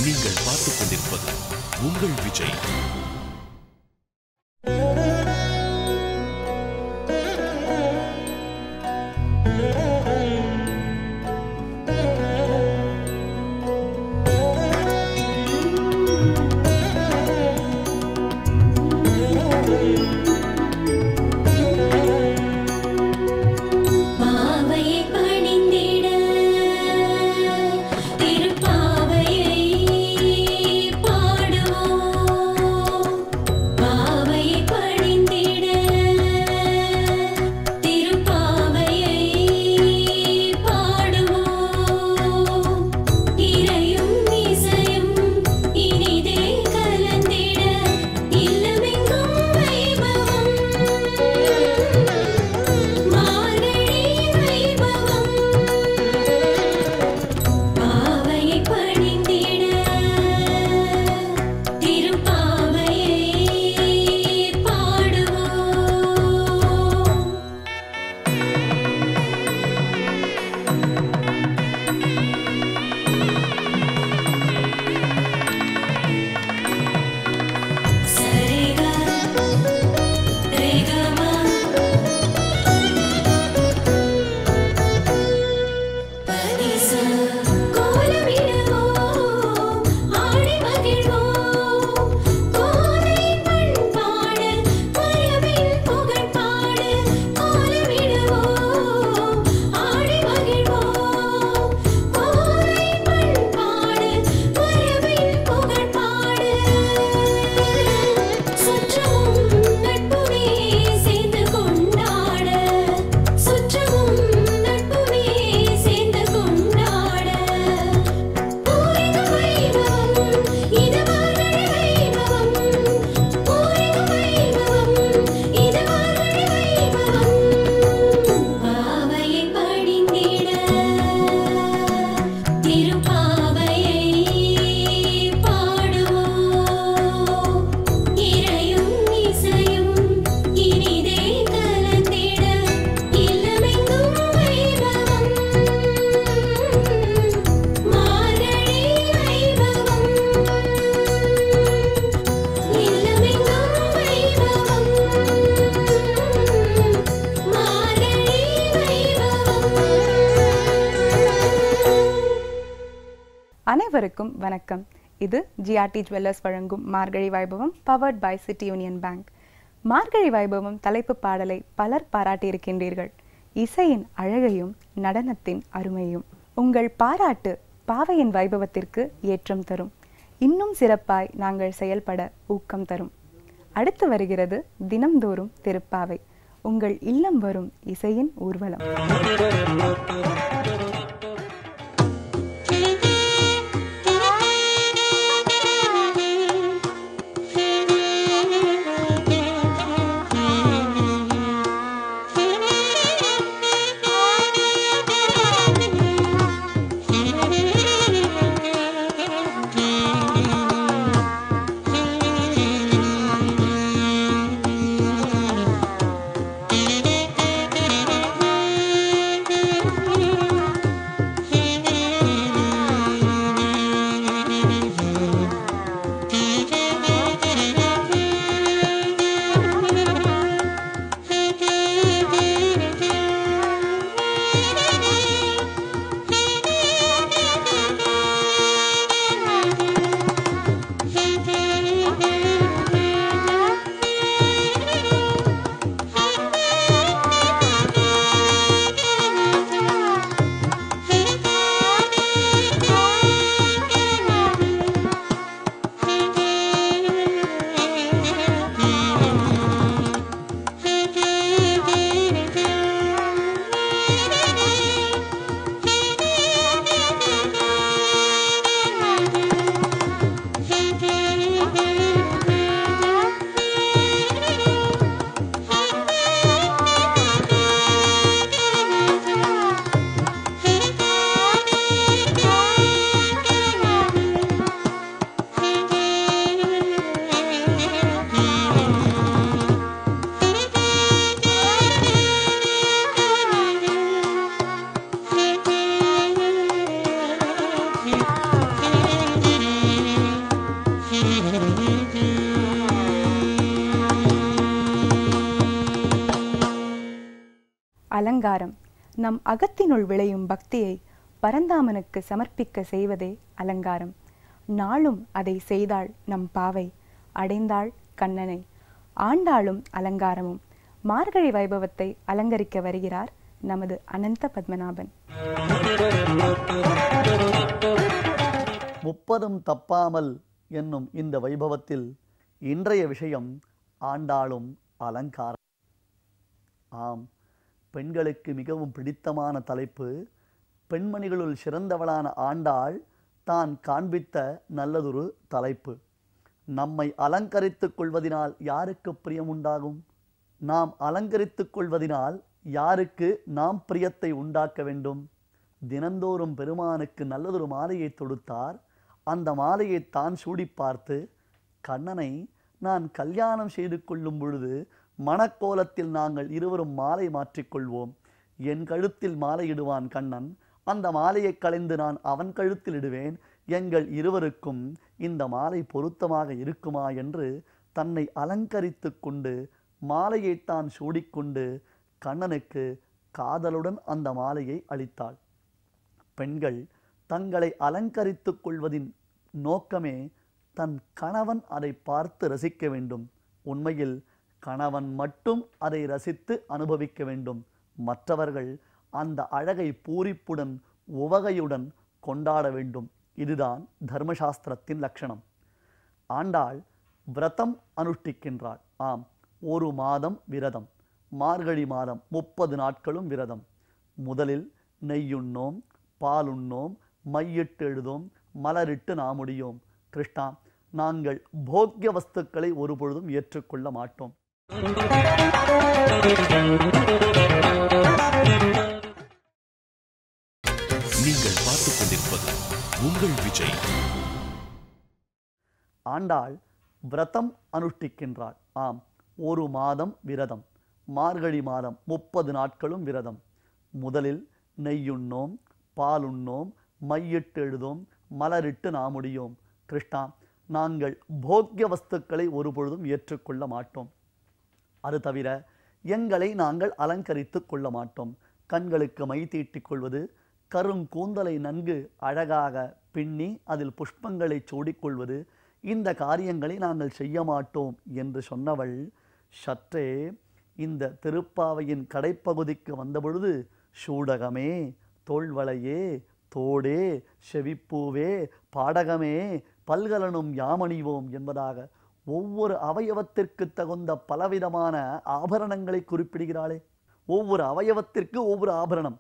நீங்கள் பார்த்துக் கொண்டிருப்பது உங்கள் விஜய். அனைவருக்கும் வணக்கம். இது ஜிஆர்டி ஜுவல்லர்ஸ் வழங்கும் மார்கழி வைபவம் பவர்ட் பை சிட்டி யூனியன் பேங்க். மார்கழி வைபவம் தலைப்பு பாடலை பலர் பாராட்டியிருக்கின்றீர்கள். இசையின் அழகையும் நடனத்தின் அருமையும். உங்கள் பாராட்டு பாவையின் வைபவத்திற்கு ஏற்றம் தரும். இன்னும் சிறப்பாய் நாங்கள் செயல்பட ஊக்கம் தரும். அடுத்து வருகிறது தினம்தோறும் திருப்பாவை. உங்கள் இல்லம் வரும் இசையின் ஊர்வலம். அலங்காரம் நம் அகத்தினுள் விளையும் பக்தியை பரந்தாமனுக்கு சமர்ப்பிக்க செய்வதே அலங்காரம். நாளும் அதை செய்தாள் நம் பாவை, அடைந்தாள் கண்ணனை. ஆண்டாளும் அலங்காரமும். மார்கழி வைபவத்தை அலங்கரிக்க வருகிறார் நமது அனந்த பத்மநாபன். முப்பதும் தப்பாமல் என்னும் இந்த வைபவத்தில் இன்றைய விஷயம் ஆண்டாளும் அலங்காரம். ஆம், பெண்களுக்கு மிகவும் பிடித்தமான தலைப்பு. பெண்மணிகளுள் சிறந்தவளான ஆண்டாள் தான் காண்பித்த நல்லதொரு தலைப்பு. நம்மை அலங்கரித்துக் கொள்வதினால் யாருக்கு பிரியம் உண்டாகும்? நாம் அலங்கரித்துக் கொள்வதினால் யாருக்கு நாம் பிரியத்தை உண்டாக்க வேண்டும்? தினந்தோறும் பெருமானுக்கு நல்லதொரு மாலையை தொடுத்தார். அந்த மாலையை தான் சூடி பார்த்து, கண்ணனை நான் கல்யாணம் செய்து கொள்ளும் பொழுது மணக்கோலத்தில் நாங்கள் இருவரும் மாலை மாற்றிக்கொள்வோம். என் கழுத்தில் மாலையிடுவான் கண்ணன், அந்த மாலையை களைந்து நான் அவன் கழுத்தில் இடுவேன். எங்கள் இருவருக்கும் இந்த மாலை பொருத்தமாக இருக்குமா என்று தன்னை அலங்கரித்து கொண்டு மாலையை தான் சூடிக்கொண்டு கண்ணனுக்கு காதலுடன் அந்த மாலையை அளித்தாள். பெண்கள் தங்களை அலங்கரித்து கொள்வதின் நோக்கமே தன் கணவன் அதை பார்த்து ரசிக்க வேண்டும். உண்மையில் கணவன் மட்டும் அதை ரசித்து அனுபவிக்க வேண்டும். மற்றவர்கள் அந்த அழகை பூரிப்புடன் உவகையுடன் கொண்டாட வேண்டும். இதுதான் தர்மசாஸ்திரத்தின் லட்சணம். ஆண்டாள் விரதம் அனுஷ்டிக்கின்றாள். ஆம், ஒரு மாதம் விரதம். மார்கழி மாதம் 30 நாட்களும் விரதம். முதலில் நெய்யுண்ணோம், பாலுண்ணோம், மையிட்டு எழுதோம், மலரிட்டு நாமுடியோம். கிருஷ்ணா, நாங்கள் போக்கிய வஸ்துக்களை ஒருபொழுதும் ஏற்றுக்கொள்ள மாட்டோம். நீங்கள் பார்த்துக் கொண்டிருப்பது உங்கள் விஜய். ஆண்டாள் விரதம் அனுஷ்டிக்கின்றாள். ஆம், ஒரு மாதம் விரதம். மார்கழி மாதம் 30 நாட்களும் விரதம். முதலில் நெய்யுண்ணோம், பாலுண்ணோம், மையிட்டு எழுதோம், மலரிட்டு நாமுடியோம். கிருஷ்ணா, நாங்கள் போக்கிய வஸ்துக்களை ஒருபொழுதும் ஏற்றுக்கொள்ள மாட்டோம். அது தவிர எங்களை நாங்கள் அலங்கரித்து கொள்ள மாட்டோம். கண்களுக்கு மை தீட்டிக் கொள்வது, கருங்கூந்தலை நன்கு அழகாக பின்னி அதில் புஷ்பங்களை சூடிக்கொள்வது, இந்த காரியங்களை நாங்கள் செய்ய மாட்டோம் என்று சொன்னவள் சற்றே இந்த திருப்பாவையின் கடைப்பகுதிக்கு வந்தபொழுது சூடகமே, தோள்வளையே, தோடே, செவிப்பூவே, பாடகமே, பல்கலனும் யாமணிவோம் என்பதாக ஒவ்வொரு அவயவத்திற்கு தகுந்த பலவிதமான ஆபரணங்களை குறிப்பிடுகிறாளே. ஒவ்வொரு அவயவத்திற்கு ஒவ்வொரு ஆபரணம்.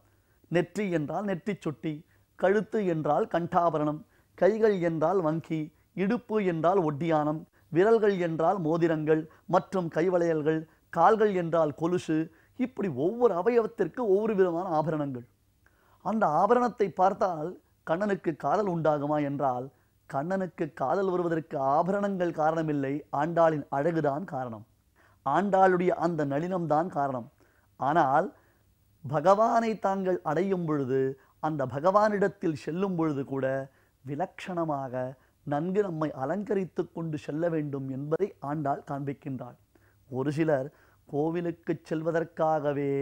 நெற்றி என்றால் நெற்றி சுட்டி, கழுத்து என்றால் கண்டாபரணம், கைகள் என்றால் வங்கி, இடுப்பு என்றால் ஒட்டியானம், விரல்கள் என்றால் மோதிரங்கள் மற்றும் கைவளையல்கள், கால்கள் என்றால் கொலுசு. இப்படி ஒவ்வொரு அவயவத்திற்கு ஒவ்வொரு விதமான ஆபரணங்கள். அந்த ஆபரணத்தை பார்த்தால் கண்ணனுக்கு காதல் உண்டாகுமா என்றால், கண்ணனுக்கு காதல் வருவதற்கு ஆபரணங்கள் காரணமில்லை, ஆண்டாளின் அழகுதான் காரணம். ஆண்டாளுடைய அந்த நளினம்தான் காரணம். ஆனால் பகவானை தாங்கள் அடையும் பொழுது, அந்த பகவானிடத்தில் செல்லும் பொழுது கூட விலட்சணமாக நன்கு நம்மை அலங்கரித்து கொண்டு செல்ல வேண்டும் என்பதை ஆண்டாள் காண்பிக்கின்றாள். ஒரு சிலர் கோவிலுக்கு செல்வதற்காகவே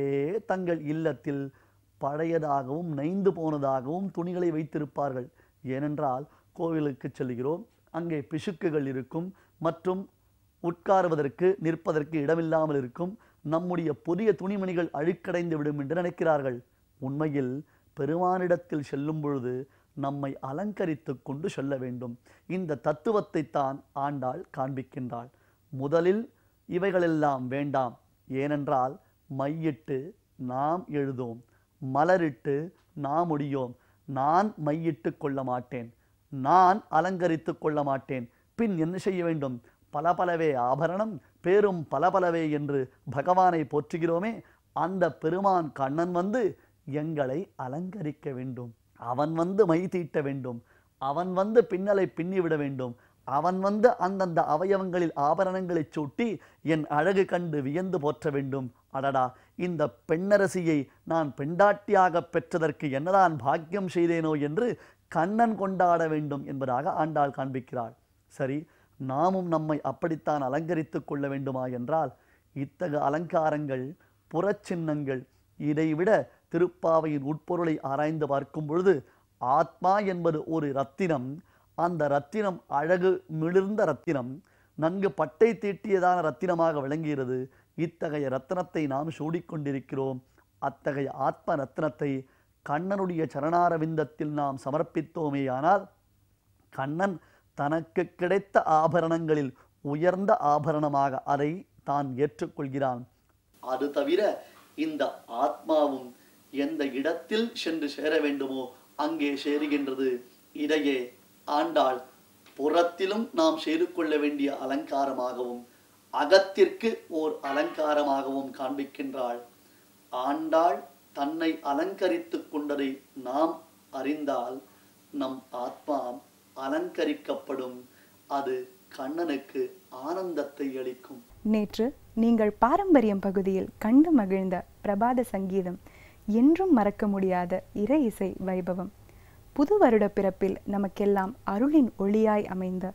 தங்கள் இல்லத்தில் பழையதாகவும் நைந்து போனதாகவும் துணிகளை வைத்திருப்பார்கள். ஏனென்றால் கோவிலுக்கு செல்கிறோம், அங்கே பிசுக்குகள் இருக்கும், மற்றும் உட்காருவதற்கு நிற்பதற்கு இடமில்லாமல் இருக்கும், நம்முடைய புதிய துணிமணிகள் அழுக்கடைந்து விடும் என்று நினைக்கிறார்கள். உண்மையில் பெருமானிடத்தில் செல்லும் பொழுது நம்மை அலங்கரித்து கொண்டு செல்ல வேண்டும். இந்த தத்துவத்தை தான் ஆண்டாள் காண்பிக்கின்றாள். முதலில் இவைகளெல்லாம் வேண்டாம். ஏனென்றால் மையிட்டு நாம் எழுதோம், மலரிட்டு நாம் முடியோம். நான் மையிட்டு கொள்ள மாட்டேன், நான் அலங்கரித்து கொள்ள மாட்டேன். பின் என்ன செய்ய வேண்டும்? பலபலவே ஆபரணம், பேரும் பலபலவே என்று பகவானை போற்றுகிறோமே, அந்த பெருமான் கண்ணன் வந்து எங்களை அலங்கரிக்க வேண்டும். அவன் வந்து மை தீட்ட வேண்டும், அவன் வந்து பின்னலை பின்னிவிட வேண்டும், அவன் வந்து அந்தந்த அவயவங்களில் ஆபரணங்களை சூட்டி என் அழகு கண்டு வியந்து போற்ற வேண்டும். அடடா, இந்த பெண்ணரசியை நான் பெண்டாட்டியாக பெற்றதற்கு என்னதான் பாக்கியம் செய்தேனோ என்று கண்ணன் கொண்டாட வேண்டும் என்பதாக ஆண்டாள் காண்பிக்கிறாள். சரி, நாமும் நம்மை அப்படித்தான் அலங்கரித்து கொள்ள வேண்டுமா என்றால், இத்தகு அலங்காரங்கள், புறச்சின்னங்கள் இதைவிட திருப்பாவையின் உட்பொருளை ஆராய்ந்து பார்க்கும் பொழுது ஆத்மா என்பது ஒரு ரத்தினம். அந்த ரத்தினம் அழகு மிளிர்ந்த ரத்தினம், நன்கு பட்டை தீட்டியதான ரத்தினமாக விளங்குகிறது. இத்தகைய ரத்தினத்தை நாம் சூடிக்கொண்டிருக்கிறோம். அத்தகைய ஆத்ம ரத்தினத்தை கண்ணனுடைய சரணாரவிந்தத்தில் நாம் சமர்ப்பித்தோமேயானால் கண்ணன் தனக்கு கிடைத்த ஆபரணங்களில் உயர்ந்த ஆபரணமாக அதை தான் ஏற்றுக்கொள்கிறான். அது தவிர இந்த ஆத்மாவும் எந்த இடத்தில் சென்று சேர வேண்டுமோ அங்கே சேருகின்றது. இதையே ஆண்டாள் புறத்திலும் நாம் செய்து கொள்ள வேண்டிய அலங்காரமாகவும் அகத்திற்கு ஓர் அலங்காரமாகவும் காண்பிக்கின்றாள். ஆண்டாள் தன்னை அலங்கரித்து கொண்டதை நாம் அறிந்தால் நம் ஆத்மா அலங்கரிக்கப்படும். அது கண்ணனுக்கு ஆனந்தத்தை அளிக்கும். நேற்று நீங்கள் பாரம்பரியம் பகுதியில் கண்டு மகிழ்ந்த பிரபாத சங்கீதம் என்றும் மறக்க முடியாத இறை இசை வைபவம். புது வருட பிறப்பில் நமக்கெல்லாம் அருளின் ஒளியாய் அமைந்த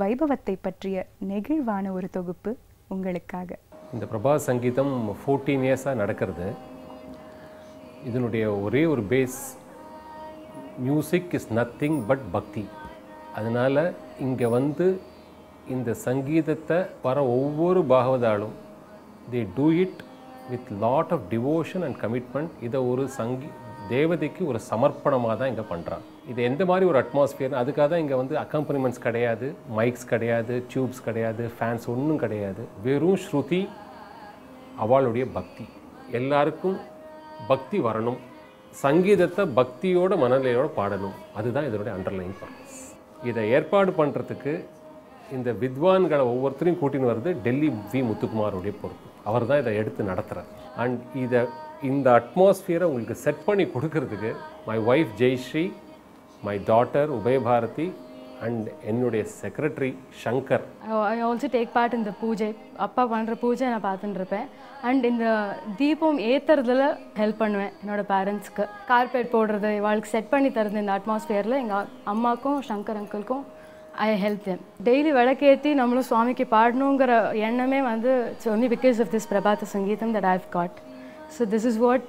வைபவத்தை பற்றிய நெகிழ்வான ஒரு தொகுப்பு உங்களுக்காக. இந்த பிரபாத சங்கீதம் 14 இயர்ஸாக நடக்கிறது. இதனுடைய ஒரே ஒரு base, music is nothing but bhakti. அதனால் இங்கே இந்த சங்கீதத்தை ஒவ்வொரு பாகவதாலும் they do it with lot of devotion and commitment. இதை ஒரு தேவதைக்கு ஒரு சமர்ப்பணமாக தான் இங்கே பண்ணுறாங்க. இது எந்த மாதிரி ஒரு அட்மாஸ்பியர், அதுக்காக தான் இங்கே அக்கம்பனிமெண்ட்ஸ் கிடையாது, மைக்ஸ் கிடையாது, டியூப்ஸ் கிடையாது, ஃபேன்ஸ் ஒன்றும் கிடையாது. வெறும் ஸ்ருதி, அவளுடைய பக்தி. எல்லாருக்கும் பக்தி வரணும், சங்கீதத்தை பக்தியோட மனநிலையோடு பாடணும். அதுதான் இதனுடைய அண்டர்லைன் பர்பஸ். இதை ஏற்பாடு பண்ணுறதுக்கு இந்த வித்வான்களை ஒவ்வொருத்தரையும் கூட்டின்னு வருது டெல்லி வி முத்துக்குமாரோடைய பொறுப்பு. அவர் தான் இதை எடுத்து நடத்துகிறார். அண்ட் இந்த அட்மாஸ்பியரை உங்களுக்கு செட் பண்ணி கொடுக்கறதுக்கு my wife Jayashree, my daughter Ubhayabharathi and என்னுடைய secretary Shankar. I also take part இந்த பூஜை. அப்பா பண்ணுற பூஜை நான் பார்த்துட்டு இருப்பேன். அண்ட் இந்த தீபம் ஏற்றுறதுல ஹெல்ப் பண்ணுவேன் என்னோடய பேரண்ட்ஸ்க்கு. கார்பெட் போடுறது, இவாளுக்கு செட் பண்ணி தருது இந்த அட்மாஸ்பியரில் எங்கள் அம்மாவுக்கும் சங்கர் அங்கிளுக்கும் ஐ ஹெல்ப் தெம். டெய்லி விளக்கேற்றி நம்மளும் சுவாமிக்கு பாடணுங்கிற எண்ணமே it's only because of this பிரபாத சங்கீதம் that I've got. So this is what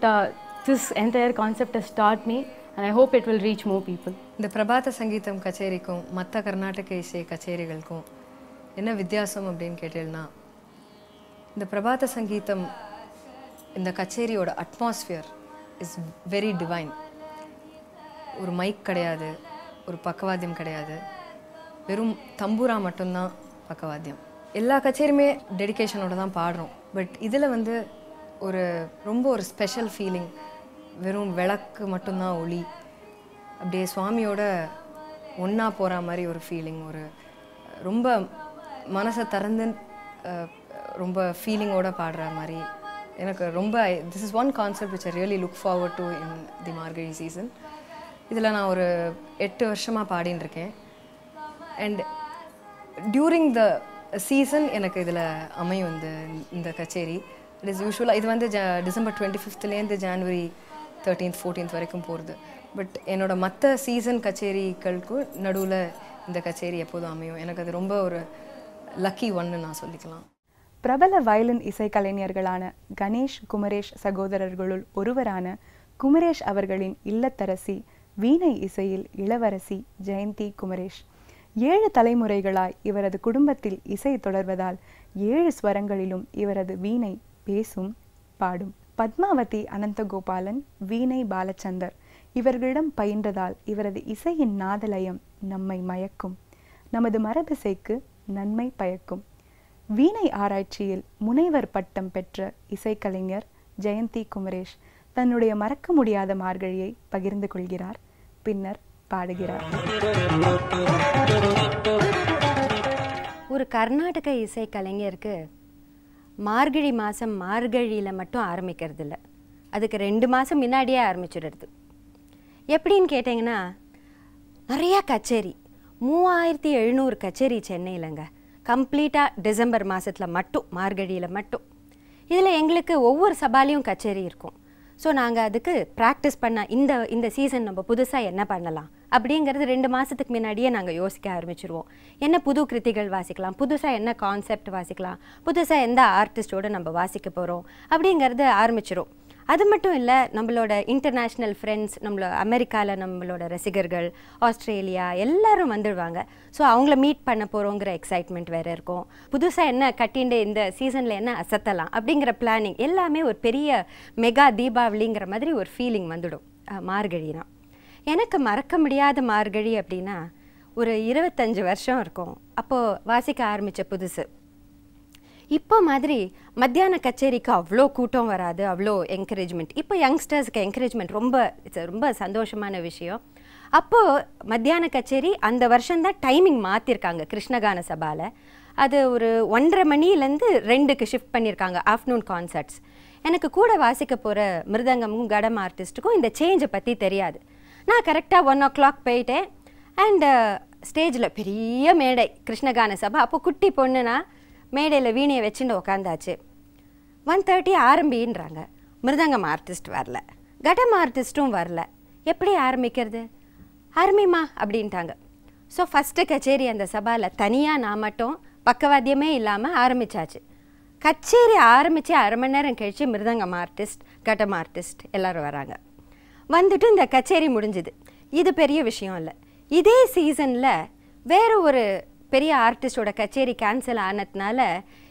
this entire concept has taught me and I hope it will reach more people. இந்த பிரபாத சங்கீதம் கச்சேரிக்கும் மற்ற கர்நாடக இசை கச்சேரிகளுக்கும் என்ன வித்தியாசம் அப்படின்னு கேட்டீங்கன்னா, இந்த பிரபாத சங்கீதம் இந்த கச்சேரியோட அட்மாஸ்பியர் இஸ் வெரி டிவைன். ஒரு மைக் கிடையாது, ஒரு பக்கவாத்தியம் கிடையாது, வெறும் தம்பூரா மட்டும்தான் பக்கவாத்தியம். எல்லா கச்சேரியுமே டெடிகேஷனோட தான் பாடுறோம். பட் இதில் ரொம்ப ஒரு ஸ்பெஷல் ஃபீலிங். வெறும் விளக்கு மட்டும்தான் ஒளி, அப்படியே சுவாமியோட ஒன்றா போகிற மாதிரி ஒரு ஃபீலிங். ரொம்ப மனசை திறந்து ரொம்ப ஃபீலிங்கோடு பாடுற மாதிரி எனக்கு ரொம்ப this is one concept which I really look forward to in the Margazhi season. இதில் நான் ஒரு 8 வருஷமாக பாடின்னு இருக்கேன். அண்ட் டியூரிங் த சீசன் எனக்கு இதில் அமையும் இந்த கச்சேரி. இட் இஸ் யூஸ்வலாக இது டிசம்பர் 25லேருந்து ஜனவரி 13th 14th வரைக்கும் போகிறது. பட் என்னோட மற்ற சீசன் கச்சேரிகளுக்கும் நடுவில் இந்த கச்சேரி எப்போதும் அமையும். எனக்கு அது ரொம்ப ஒரு லக்கி ஒன்னு நான் சொல்லிக்கலாம். பிரபல வயலின் இசைக்கலைஞர்களான கணேஷ் குமரேஷ் சகோதரர்களுள் ஒருவரான குமரேஷ் அவர்களின் இல்லத்தரசி, வீணை இசையில் இளவரசி ஜெயந்தி குமரேஷ். 7 தலைமுறைகளாய் இவரது குடும்பத்தில் இசை தொடர்வதால் 7 ஸ்வரங்களிலும் இவரது வீணை பேசும், பாடும். பத்மாவதி அனந்தகோபாலன், வீணை பாலச்சந்தர் இவர்களிடம் பயின்றதால் இவரது இசையின் நாதலயம் நம்மை மயக்கும், நமது மரபிசைக்கு நன்மை பயக்கும். வீணை ஆராய்ச்சியில் முனைவர் பட்டம் பெற்ற இசைக்கலைஞர் ஜெயந்தி குமரேஷ் தன்னுடைய மறக்க முடியாத மார்கழியை பகிர்ந்து கொள்கிறார், பின்னர் பாடுகிறார். ஒரு கர்நாடக இசைக்கலைஞருக்கு மார்கழி மாதம் மார்கழியில் மட்டும் ஆரம்பிக்கிறது இல்லை, அதுக்கு 2 மாதம் முன்னாடியே ஆரம்பிச்சுடுறது. எப்படின்னு கேட்டிங்கன்னா, நிறையா கச்சேரி 3700 கச்சேரி சென்னையிலங்க, கம்ப்ளீட்டாக டிசம்பர் மாதத்தில் மட்டும், மார்கழியில் மட்டும். இதில் எங்களுக்கு ஒவ்வொரு சபாலையும் கச்சேரி இருக்கும். ஸோ நாங்கள் அதுக்கு ப்ராக்டிஸ் பண்ண இந்த சீசன் நம்ம புதுசாக என்ன பண்ணலாம் அப்படிங்கிறது 2 மாதத்துக்கு முன்னாடியே நாங்கள் யோசிக்க ஆரம்பிச்சிருவோம். என்ன புது கிருத்திகள் வாசிக்கலாம், புதுசாக என்ன கான்செப்ட் வாசிக்கலாம், புதுசாக எந்த ஆர்டிஸ்டோடு நம்ம வாசிக்க போகிறோம் அப்படிங்கிறது ஆரம்பிச்சிரும். அது மட்டும் இல்லை, நம்மளோட இன்டர்நேஷ்னல் ஃப்ரெண்ட்ஸ், அமெரிக்காவில் நம்மளோட ரசிகர்கள், ஆஸ்திரேலியா எல்லாரும் வந்துடுவாங்க. ஸோ அவங்கள மீட் பண்ண போகிறோங்கிற எக்ஸைட்மெண்ட் வேறு இருக்கும். புதுசாக என்ன கட்டிண்டு இந்த சீசனில் என்ன அசத்தலாம் அப்படிங்கிற பிளானிங் எல்லாமே ஒரு பெரிய மெகா தீபாவளிங்கிற மாதிரி ஒரு ஃபீலிங் வந்துடும் மார்கழினா. எனக்கு மறக்க முடியாத மார்கழி அப்படின்னா ஒரு 25 வருஷம் இருக்கும். அப்போது வாசிக்க ஆரம்பித்த புதுசு. இப்போ மாதிரி மத்தியான கச்சேரிக்கு அவ்வளோ கூட்டம் வராது, அவ்வளோ என்கரேஜ்மெண்ட். இப்போ யங்ஸ்டர்ஸ்க்கு என்கரேஜ்மெண்ட் ரொம்ப சந்தோஷமான விஷயம். அப்போது மத்தியான கச்சேரி அந்த வருஷம்தான் டைமிங் மாற்றிருக்காங்க கிருஷ்ணகான சபாவில். அது ஒரு 1:30 மணிலேருந்து 2க்கு ஷிஃப்ட் பண்ணியிருக்காங்க ஆஃப்டர்நூன் கான்சர்ட்ஸ். எனக்கு கூட வாசிக்க போகிற மிருதங்கமும் கடம் ஆர்டிஸ்ட்டுக்கும் இந்த சேஞ்சை பற்றி தெரியாது. நான் கரெக்டாக 1 o'clock போயிட்டேன். அண்ட் ஸ்டேஜில் பெரிய மேடை, கிருஷ்ணகான சபா. அப்போ குட்டி பொண்ணுனா மேடையில் வீணையை வச்சுட்டு உக்காந்தாச்சு. 1:30 ஆரம்பின்றாங்க. மிருதங்கம் ஆர்டிஸ்ட் வரல, கடம் ஆர்டிஸ்ட்டும் வரல. எப்படி ஆரம்பிக்கிறது? ஆரம்பிமா அப்படின்ட்டாங்க. ஸோ ஃபஸ்ட்டு கச்சேரி அந்த சபாவில் தனியாக நான் மட்டும் பக்கவாத்தியமே இல்லாமல் ஆரம்பித்தாச்சு. கச்சேரி ஆரம்பித்து 1/2 மணி நேரம் கழித்து மிருதங்கம் ஆர்டிஸ்ட், கடம் ஆர்டிஸ்ட் எல்லோரும் வராங்க. வந்துட்டு இந்த கச்சேரி முடிஞ்சுது. இது பெரிய விஷயம் இல்லை. இதே சீசனில் வேறு ஒரு பெரிய ஆர்டிஸ்டோட கச்சேரி கேன்சல் ஆனதுனால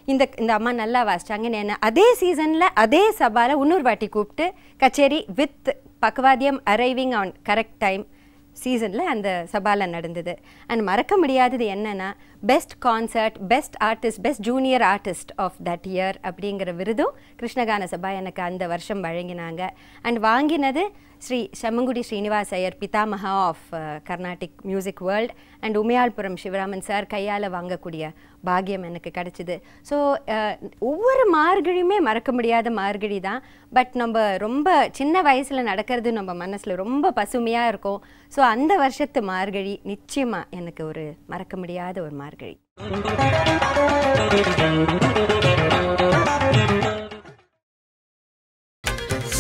இந்த அம்மா நல்லா வாசிச்சாங்கன்னு என்ன அதே சீசனில் அதே சபாவில் இன்னொரு வாட்டி கூப்பிட்டு கச்சேரி வித் பக்கவாத்தியம் அரைவிங் ஆன் கரெக்ட் டைம் சீசனில் அந்த சபாவில் நடந்தது. அண்ட் மறக்க முடியாதது என்னென்னா best concert, best artist, best junior artist of that year அப்படிங்கிற விருதும் கிருஷ்ணகான சபா எனக்கு அந்த வருஷம் வழங்கினாங்க. அண்ட் வாங்கினது ஸ்ரீ செம்மங்குடி ஸ்ரீனிவாஸ் ஐயர், பிதாமகா of Carnatic music world, and Umayalpuram Sivaraman sir கையால் வாங்கக்கூடிய பாக்கியம் எனக்கு கிடச்சிது. ஸோ ஒவ்வொரு மார்கழியுமே மறக்க முடியாத மார்கழி தான். பட் நம்ம ரொம்ப சின்ன வயசில் நடக்கிறது நம்ம மனசில் ரொம்ப பசுமையாக இருக்கும். ஸோ அந்த வருஷத்து மார்கழி நிச்சயமாக எனக்கு ஒரு மறக்க முடியாத ஒரு மார்கழி.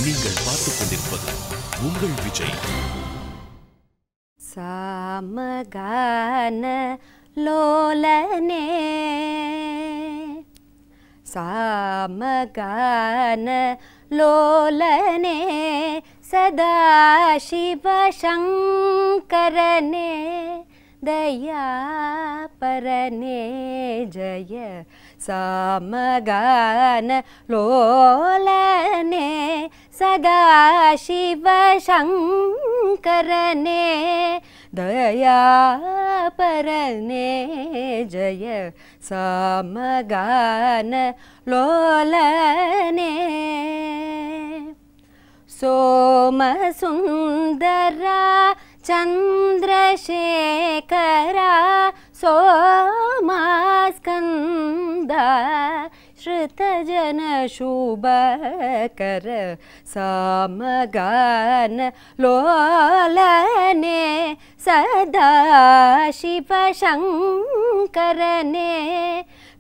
நீங்கள் பார்த்துக் கொண்டிருப்பது உங்கள் விஜய். சாமகான லோலனே, சாமகான லோலனே, சதாசிவ சங்கரனே, दयापरने जय सामगान लोलने सदाशिव शंकरने दयापरने जय सामगान लोलने सोमसुन्दरा चन्द्रशेखरा सोमास्कन्दा श्रुतजनशुभकर सामगान लोलने सदाशिवशङ्करने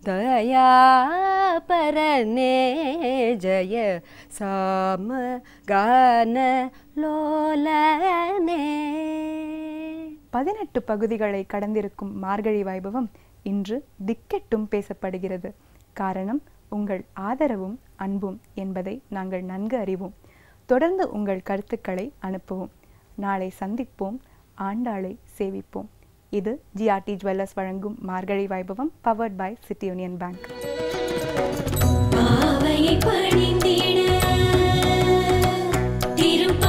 दयापरने जय सामगान लोलने. 18 பகுதிகளை கடந்திருக்கும் மார்கழி வைபவம் இன்று திக்கெட்டும் பேசப்படுகிறது. காரணம் உங்கள் ஆதரவும் அன்பும் என்பதை நாங்கள் நன்கு அறிவோம். தொடர்ந்து உங்கள் கருத்துக்களை அனுப்புவோம். நாளை சந்திப்போம், ஆண்டாளை சேவிப்போம். இது ஜிஆர்டி ஜுவல்லர்ஸ் வழங்கும் மார்கழி வைபவம், பவர்ட் பை சிட்டி யூனியன் பேங்க். பாவையை பணிந்திட திருப்ப